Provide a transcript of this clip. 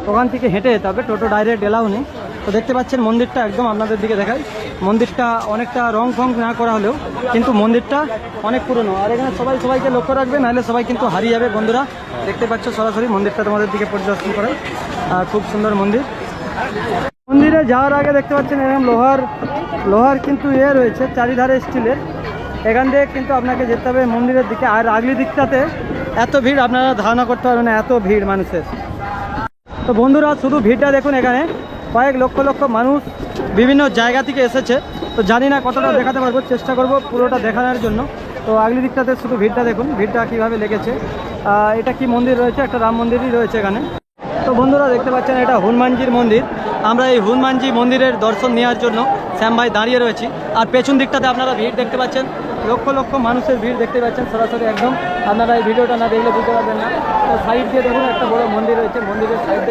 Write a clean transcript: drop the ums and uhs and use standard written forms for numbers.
ওখান থেকে হেঁটে যেতে হবে, টোটো ডাইরেক্ট এলাও নেই। তো দেখতে পাচ্ছেন মন্দিরটা একদম আপনাদের দিকে দেখাই। মন্দিরটা অনেকটা রং ফং না করা হলেও কিন্তু মন্দিরটা অনেক পুরনো। আর এখানে সবাইকে লক্ষ্য রাখবে, নাহলে সবাই কিন্তু হারিয়ে যাবে। বন্ধুরা দেখতে পাচ্ছ সরাসরি মন্দিরটা তোমাদের দিকে পরিদর্শন করে, খুব সুন্দর মন্দির। মন্দিরে যাওয়ার আগে দেখতে পাচ্ছেন এরকম লোহার কিন্তু রয়েছে, চারিধারে স্টিলের। এখান থেকে কিন্তু আপনাকে যেতে হবে মন্দিরের দিকে। আর আগলি দিকটাতে এত ভিড় আপনারা ধারণা করতে পারবেন না, এত ভিড় মানুষের। তো বন্ধুরা শুধু ভিড়টা দেখুন, এখানে কয়েক লক্ষ লক্ষ মানুষ বিভিন্ন জায়গা থেকে এসেছে। তো জানি না কতটা দেখাতে পারবো, চেষ্টা করব পুরোটা দেখানোর জন্য। তো আগলি দিকটাতে শুধু ভিড়টা দেখুন, ভিড়টা কীভাবে লেগেছে। এটা কি মন্দির রয়েছে? একটা রাম মন্দিরই রয়েছে এখানে। তো বন্ধুরা দেখতে পাচ্ছেন এটা হনুমানজির মন্দির। আমরা এই হনুমানজি মন্দিরের দর্শন নেওয়ার জন্য শ্যাম ভাই দাঁড়িয়ে রয়েছি। আর পেছন দিকটাতে আপনারা ভিড় দেখতে পাচ্ছেন, লক্ষ লক্ষ মানুষের ভিড় দেখতে পাচ্ছেন সরাসরি একদম। আপনারা এই ভিডিওটা না দেখলে বুঝতে পারবেন না। তো সাইড দিয়ে দেখুন একটা বড় মন্দির রয়েছে, মন্দিরের সাইড